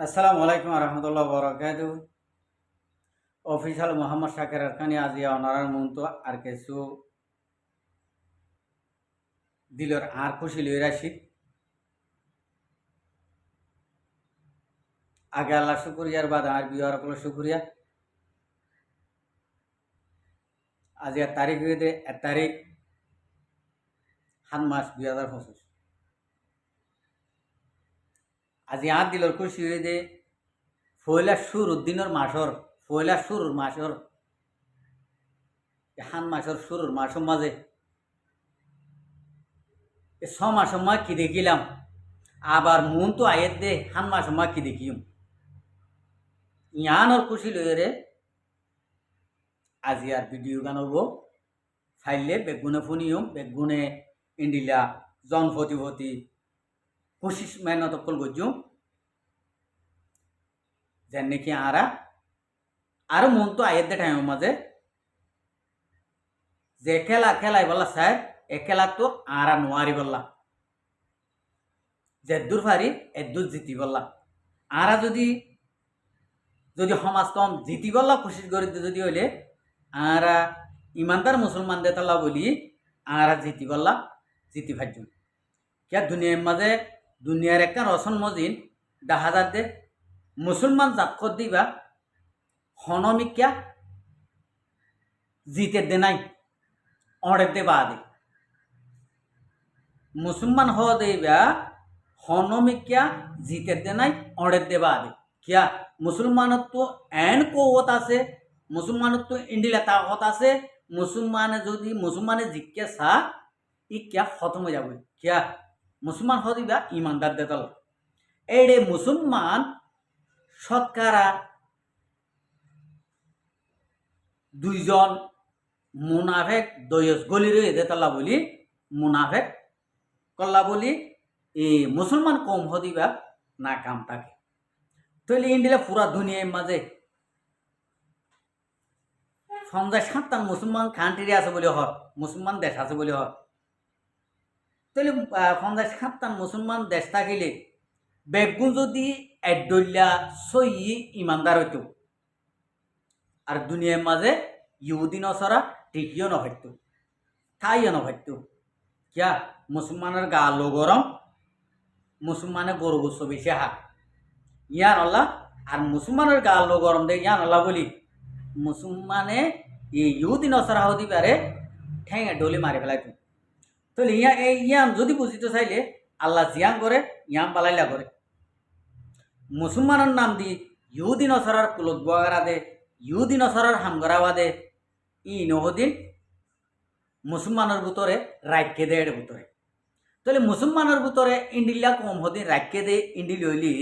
আসসালামু আলাইকুম রহমতুল্লাহ বরকাত অফিসাল মোহাম্মদ শাকের আরকানি আজিয়া অনারার মন্ত আর কিছু দিলর আর খুশি লই রাশি আগে আল্লাহ শুকুরিয়ার বাদ আর বিয়ার কল শুকুরিয়া আজিয়া তারিখ হয়ে 1 তারিখ 7 মাস 2025 আজি আর দিলর খুশি হয়ে দে ফয়লা শুরুর দিনের মাসর ফয়লা শুরুর মাসর 7 মাসের শুরুর মাসের মাঝে 6 মাস সময় কি দেখিলাম আবার মন তো আয়ের দে 7 মাস সময় কি দেখিম ইয়ানোর খুশি লই রে আজি আর ভিডিও গানব ফাইলে বেগুনে ফুনিয়ম বেগুনে ইন্ডিলা জন ফতি কোশিশ মেহনত কল গজুম যেন নাকি আর মন তো আয়ের দে টাইমের মাঝে যে খেলাই বললা স্যার এ খেলা তো আরা নোয়ারি বললা যে দূর ফারি এদূর জিতি বললা আরা যদি সমাজ কম জিতি বললা কোশিশ করি যদি হইলে আরা ইমানদার মুসলমান দেতাল্লা বলি আরা জিতি বললা জিতি ফাইজুন কিয়া দুনিয়ার মাঝে দুনিয়ার একটা রসন মজিন দেখা যাতে মুসলমান জাতকর দিবা হনমিকা জিতে দে নাই অড়ের দে বাদে মুসলমান হওয়া দেবা হনমিকা জিতে দে নাই অড়ের দে বাদে কিয়া মুসলমানত তো এন কৌত আছে মুসলমানত তো ইন্ডিলা তাকত আছে মুসলমানে জিজ্ঞে সা ই কিয়া খতম হয়ে যাবে কিয়া মুসলমান হদিবা ইমানদার দেতল এইডে মুসলমান শতকরা 2জন মুনাফেক দয়স গলি রয়ে দেতলা বলি মুনাফেক কল্লা বলি এই মুসলমান কম হদিবা না কাম থাকে তাহলে ইন্ডিয়া পুরা দুনিয়ার মাঝে 57 মুসলমান কান্ট্রি আছে বলে হর মুসলমান দেশ আছে বলে হর তাহলে 57 মুসলমান দেশ থাকিলে বেগুন যদি এডল্লা সই ইমানদার হইত আর দুনিয়ার মাঝে ইহুদি নসরা টিকিও নহইত ঠাইও নহইত কিয়া মুসলমানের গা লো গরম মুসলমানের গরু গোস্ত বেশি হাত ইয়ান আল্লাহ আর মুসলমানের গা লো গরম দে ইয়ান আল্লাহ বলি মুসলমানে ইহুদি নসরা হদি পারে ঠেঙে ডলি মারি ফেলাই তাহলে ইয়ান যদি বুঝিতে চাইলে আল্লাহ জিয়ান করে ইয়াম পালাইলা করে মুসলমানের নাম দি ইহুদি নসরার কুলত বগারা দে ইহুদি নসরার হামগরাবা দে ই নহদিন মুসলমানের ভিতরে রাখকে দে এর ভিতরে তাহলে মুসলমানের ভিতরে ইন্ডিলা কম হদিন রাখকে দে ইন্ডি লইলি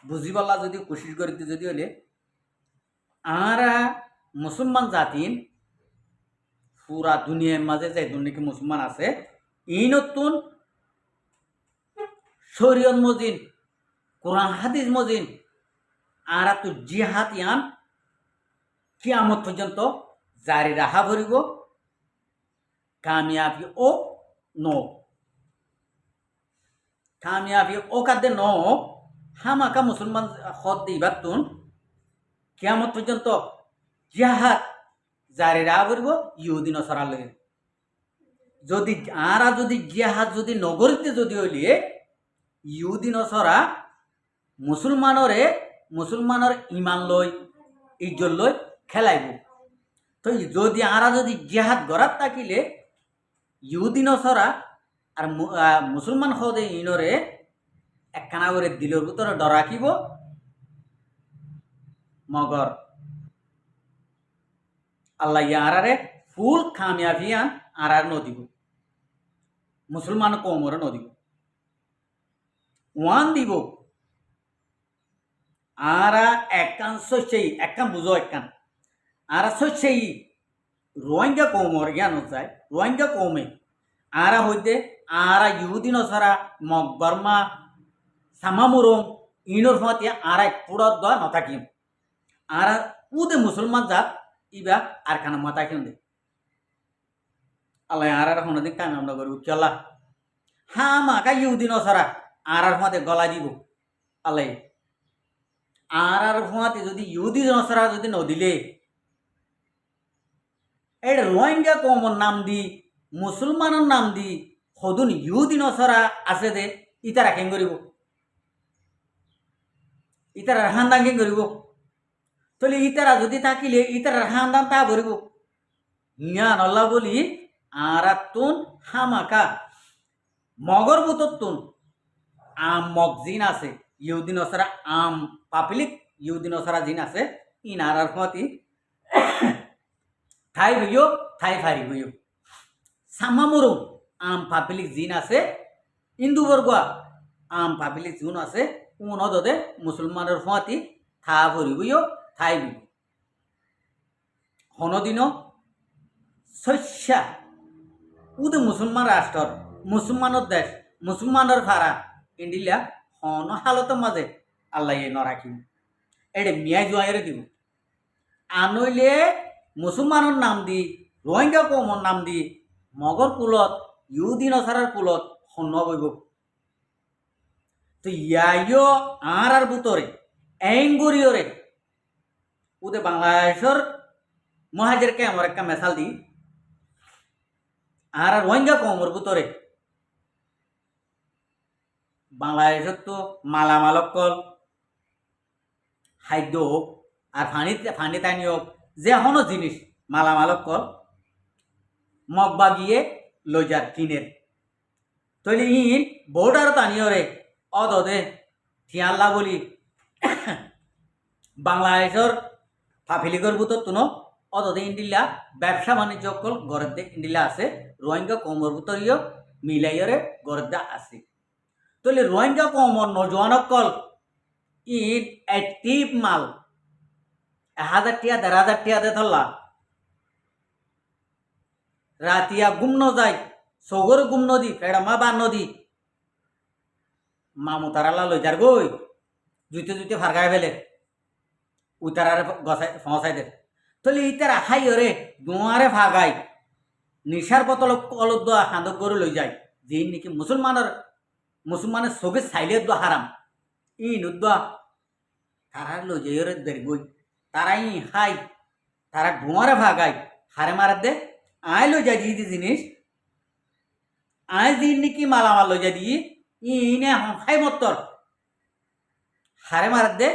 বুঝিবাল্লা যদি কোশিশ করিতে যদি হলে আরা মুসলমান জাতিন পুরা দুনিয়ার মাঝে যে নাকি মুসলমান আছে ই নতুন শরীয়ত মজিন কোরআন হাদিস মজিন আরা তো জিহাদ ইয়ান কিয়ামত পর্যন্ত জারি রাখা ভরিব কামিয়াবি ও নো কামিয়াবি ও কাদে ন হামাকা মুসলমান হদ দিবার তুন কিয়ামত পর্যন্ত জিহাদ জারি রাখা ভরিব ইহুদি নসরা লগে যদি আরা যদি জিহাদ যদি নগরীতে যদি হইলে ইহুদি নসরা মুসলমানের ইমান লই ইজ্জত লই খেলাইব তো যদি আরা যদি জিহাদ গড়াত থাকিলে ইহুদি নসরা আর মুসলমান হদে ইনরে একখানা করে দিলের ভিতরে ডরাকিব মগর আল্লাহ ইয়ারারে ফুল কামিয়াবিয়ান আরার নদীব মুসলমান কমরে নদীব ওয়ান দিব আরা একান সই একান বুঝো একান আরা সই রোহিঙ্গা কৌমর জ্ঞান যায় রোহিঙ্গা কৌমে আরা হইতে আরা ইহুদি নসরা মকবর্মা সামামুরম ইনর ফতে আরা পুরত দ নথাকিম আরা উদে মুসলমান জাত ইবা আর খানা মতাকিম দে আল্লাহ আরার হনদিন কাম আমরা করি উচ্চল্লা হা মাকা ইহুদি নসরা আরার মতে গলা দিব আল্লাহ আর ফুঁয়াতে যদি ইহুদি নসরা যদি নদিলে এটা রোহিঙ্গা কমর নাম দি মুসলমানের নাম দি সদুন ইহুদি নসরা আছে দে ইতারা কেন করিব ইতারা হান্দান কেন করিব তাহলে ইতারা যদি থাকিলে ইতারা হান্দান তা করিব ইয়া নল্লা বলি আর তুন হামাকা মগর বুততুন আম মগ জিন আছে ইহুদি নসরা আম পাবলিক ইহুদি নসরা জিন আছে ইনারার ফতি ঠাই হইও ঠাই ফারি হইও সামামুরু আম পাবলিক জিন আছে ইন্দু বর্গা আম পাবলিক জিন আছে উনদে মুসলমানের ফতি থা ভরি হইও ঠাই হইও হনদিন শস্যা উদে মুসলমান রাষ্ট্র মুসলমানের দেশ মুসলমানের ফারা ইন্ডিলা হন হালতের মাঝে আল্লাহ নরাখিব এটা মিয়াই জোয়াইরে দিব আনইলে মুসলমানের নাম দি রোহিঙ্গা কমর নাম দি মগর কুলত ইহুদি নসারার কুলত সন্ন বইব তো ইয়াইও আর বুতরে এঙ্গুরিয়রে উদে বাংলাদেশের মহাজেরকে আমার একটা মেসাল দি আর রোহিঙ্গা কমর বুতরে বাংলাদেশত তো মালামালক কল খাদ্য হোক আর ফানি টানি হোক যে কোনো জিনিস মালামালক কল মগ বাগিয়ে লইজার কিনের তৈলি ইন বর্ডার টানিয়রে অদে ঠিয়াল্লা বলি বাংলাদেশের ফাফিলিগর বুতর তুনো অদে ইন্ডিলা ব্যবসা বাণিজ্য কল গড়ের দে ইন্ডিলা আছে রোহিঙ্গা কমর বুতরিও মিলাইয়রে গড়ের দা আছে তাহলে রোহিঙ্গা কমর নজওয়ানক কল ইন অ্যাক্টিভ মাল 1000 টিয়া 1500 টিয়া দে ধরলা রাতিয়া গুম ন যায় সগর গুম নদী ফেড়ামা বা নদী মামু তারালা লই যার গই জুইতে জুইতে ফারগায় ফেলে উতারারে গছাই ফসাই দে তাহলে ইতারা খাই ওরে দুয়ারে ফাগাই নিশার বোতল কলত দোয়া হাঁদক গরু লই যায় যে নাকি মুসলমানের সবে সাইলে দোয়া হারাম ই নুদোয়া তারা লই যাই ওরে দের গই তারাই হাই তারা ধোঁয়ারে ভাগাই হারে মারার দে আয় লই যাই দিয়ে জিনিস আয় দিন নাকি মালামাল লই যাই দিয়ে ইনে হাই মত্তর হারে মারার দে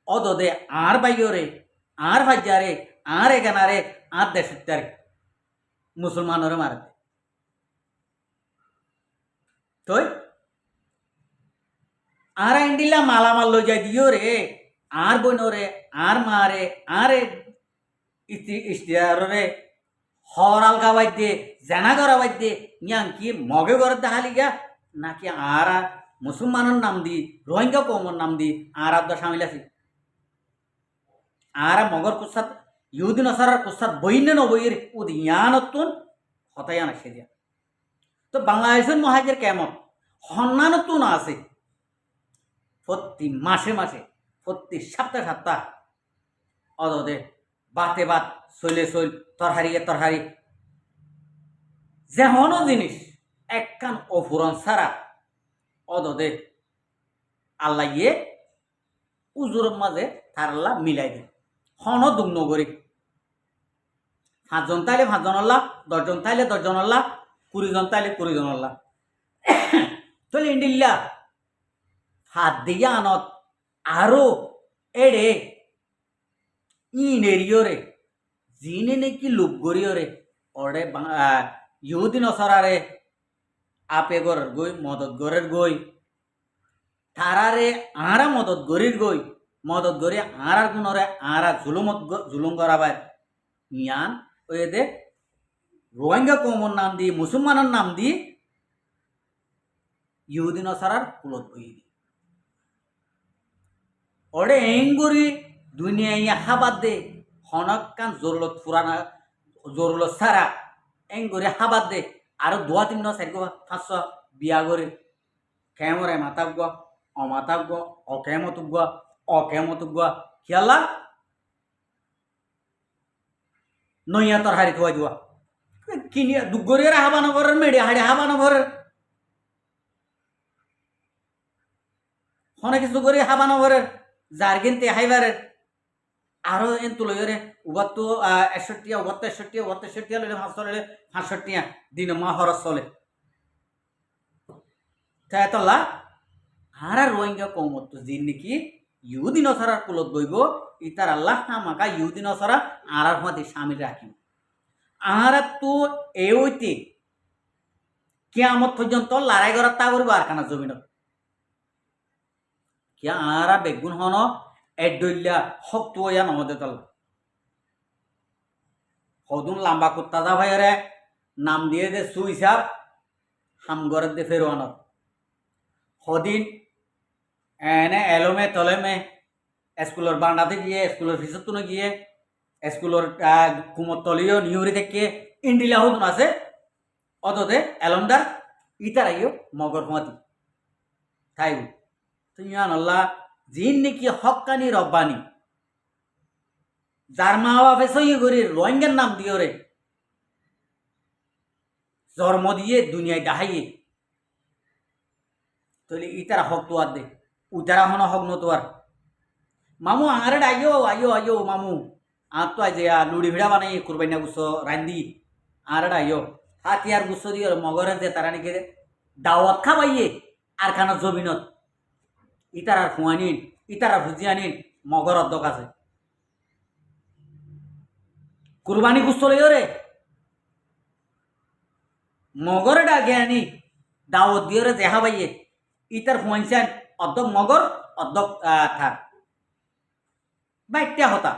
অদে আর বাইরে আর ভাজ্যারে আর এগানারে আর দেশারে মুসলমানরে মারে দে তই আর ইন্ডিলা মালামাল লই যাই দিও রে আর বইনরে আর মারে আর ইস্তিয়ারে হরাল গাওয়াই দে জেনা গড়াবাই দে ইয়াং কি মগে গড়ে দেখালি গা নাকি আর মুসলমানের নাম দি রোহিঙ্গা কমর নাম দি আর আব্দা সামিল আছে আর মগর কুসাদ ইহুদি নসারার কুসাদ বইনে নবইয়ের উদ ইয়ানতুন হতাই আনা সেদিয়া তো বাংলাদেশের মহাজের কেমন সন্মানতুন আছে প্রতি মাসে মাসে প্রতি সপ্তাহে সপ্তাহ অদে বাতে বাত চলে চল তরহারিয়ে তরহারি যে কোনো জিনিস একখান অফুরন ছাড়া অদে আল্লাহ ইয়ে উজুরের মাঝে তার আল্লাহ মিলাই দেয় হন দুগ্ন করি 5 জন তাইলে 5 জন আল্লাহ 10 জন তাইলে 10 জন আল্লাহ 20 জন তাইলে 20 জন আল্লাহ চলে ইন্ডিল্লা হাত দিয়া আনত আরো এড়ে ইনেরিয়রে জিনে নাকি লোক গড়িয়রে ওরে ইহুদি নসরারে আপে গড়ের গই মদত গড়ের গই তারারে আরা মদত গড়ির গই মদত গড়ি আরার গুণরে আরা জুলুম করাবার ইয়ান ওই দে রোহিঙ্গা কমর নাম দি মুসলমানের নাম দি ইহুদি নসরার কুলত বই দি ওরে এঙ্গুরি দুনিয়া ইয়া হাবাদ দে হনকান জরুলত ফুরানা জরুলত সারা এঙ্গুরি হাবাদ দে আর 2-3 4 500 বিয়া করে কেমরে মাতাব গো অমাতাব গো অকেমত গো খেলা নইয়া তোর হারি থুয়া দিবা কিনি দুগরিয়ার হাবানো ঘরের মেডি হাড়ি হাবানো ঘরের হনে কিছু করে হাবানো ঘরের জার্গিনতে হাইবারের আরও এন তুলরে উবার তো 61 উবার তো 61 উবার তো 63 লইলে 500 লইলে 65 দিন মা খরচ চলে তাই তলা আর রোহিঙ্গা কৌমত যিন নাকি ইহুদি নসরার কুলত বইব ইতার আল্লাহ আমাকা ইহুদি নসরা আর মাতি সামিল রাখিব আর তো এইতে কিয়ামত পর্যন্ত লড়াই করার তা করবো আর কানা জমিনত কিয়া আরা বেগুন হন এডল্লা শক্ত হইয়া নমদে তল সদুন লাম্বা কুত্তা যা ভাইরে নাম দিয়ে দে সুইসাব হামগরের দে ফেরোয়ানত সদিন এনে এলোমে তলেমে স্কুলের বান্ডাতে গিয়ে স্কুলের ফিসতুনো গিয়ে স্কুলের কুমত তলিও নিউরি থেকে ইন্ডিলা হতুন আছে অততে এলমদার ইতারাইও মগর মাতি তাই তুইয়ান আল্লাহ জিন নাকি হক্কানি রব্বানি যার মা বাপে সই করি রোহিঙ্গার নাম দিও রে জন্ম দিয়ে দুনিয়ায় ডাহাইয়ে তাহলে ইতারা হক তো আর দে উতারা হন হক নতোয়ার মামু আঙারে আইও আইও আইও মামু আর তো আজ লুড়ি ভিড়া বানাই কুরবাইনা গুছো রান্ধি আর আইও হাতিয়ার গুছো দিয়ে মগরে যে তারা নাকি দাওয়াত খাবাইয়ে আর খানা জমিনত ইতারা খুয়ানিন ইতারা ভুজিয়ানিন মগর অর্ধক আছে কুরবানি গুছো লইও রে মগরে ডাকে আনি দাওয়াত দিয়ে রে দেখা পাইয়ে ইতার খুয়াইছেন অর্ধক মগর অর্ধক থাক বাইটা হতা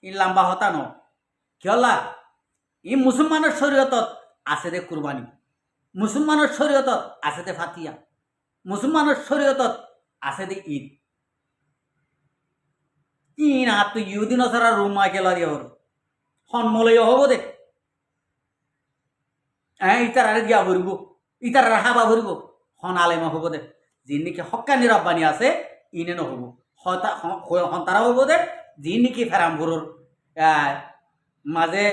ই লাম্বা হতা ন কিয়লা ই মুসলমানের শরীয়তত আছে দে কুরবানি মুসলমানের শরীয়তত আছে দে ফাতিয়া মুসলমানের শরীয়তত আছে দে ঈদ ইন আর তো ইহুদি নসারা রুমা গেলা দিয়ে হর সন্মলয় হব দে ইতার আরে দিয়া ভরিব ইতার হাবা ভরিব হন আলেমা হব দে যিনি নাকি হক্কানি রব্বানি আছে ইনে নহব তারা হব দে যিনি নাকি ফেরামপুরের মাঝে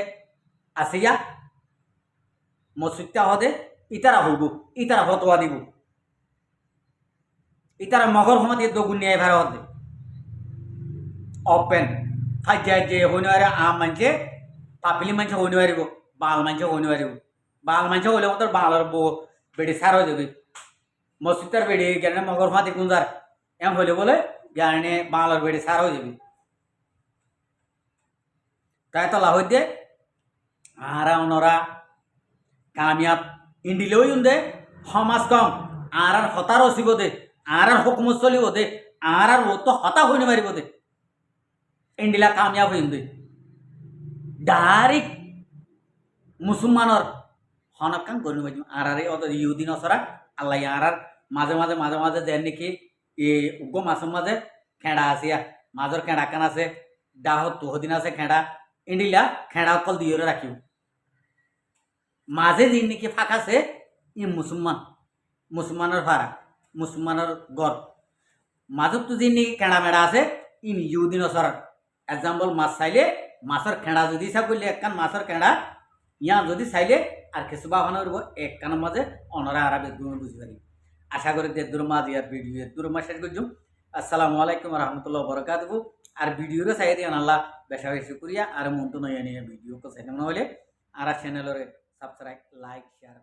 আসিয়া মসজিদটা হদে ইতারা হইব ইতারা ফতোয়া দিব ইতারা মগর সমাধি দগুন নিয়ে ফেরা হদে অপেন খাইতে যে হইনারে আম মানছে পাপিলি মানছে হইতে পারিব বাল মানছে হইতে পারিব বাল মানছে হইলে মতো বালর বেড়ি সার হয়ে যাবে মসজিদটার বেড়ি গেলে মগর সমাধি গুঞ্জার এম হইলে বলে জ্ঞানে বাংলার বেড়ি সার হয়ে যাবে তাই তো লাভ দে আর ওনারা কামিয়াব ইন্ডিলেও দে সমাজ কম আর হতার অসিব দে আর হুকুমত চলিব দে আর ও তো হতা হইনে মারিব দে ইন্ডিলা কামিয়াব হইন দে ডাইরেক্ট মুসলমানের হনকান গণি মারি আর অত ইহুদিন অসরা আল্লাহ আর মাঝে মাঝে মাঝে মাঝে দেন নাকি উগ্র মাছের মাঝে খেঁড়া আসিয়া মাজর খেঁড়া কান আছে ডাহ তোহদিন আছে খেঁড়া ইন্ডিলা খেঁড়া অকল দিয়ে রাখিব মাঝে দিন নাকি ফাঁকাছে ই মুসলমানের ভাড়া মুসলমানের গড় মাজত তো দিন নাকি খেঁড়া মেড়া আছে ইন ইহুদিন অসর এক্সাম্পল মাছ চাইলে মাছের খেঁড়া যদি হিসাব করলে একখান মাছের খেঁড়া ইয়া যদি চাইলে আর কিছু বাহানো এক কানের মাঝে অনরা আর বুঝতে পারি আশা করি দেড় মাঝ ইয়ার ভিডিও দূর মাস শেষ করছুম আসসালামু আলাইকুম রহমতুল্লাহ বরকাতুহু আর ভিডিওরে চাই দিয়ে আল্লাহ বেশা বেশি করিয়া আর মন তো নয় নিয়ে ভিডিও চাই না হলে আর চ্যানেলের সাবস্ক্রাইব লাইক শেয়ার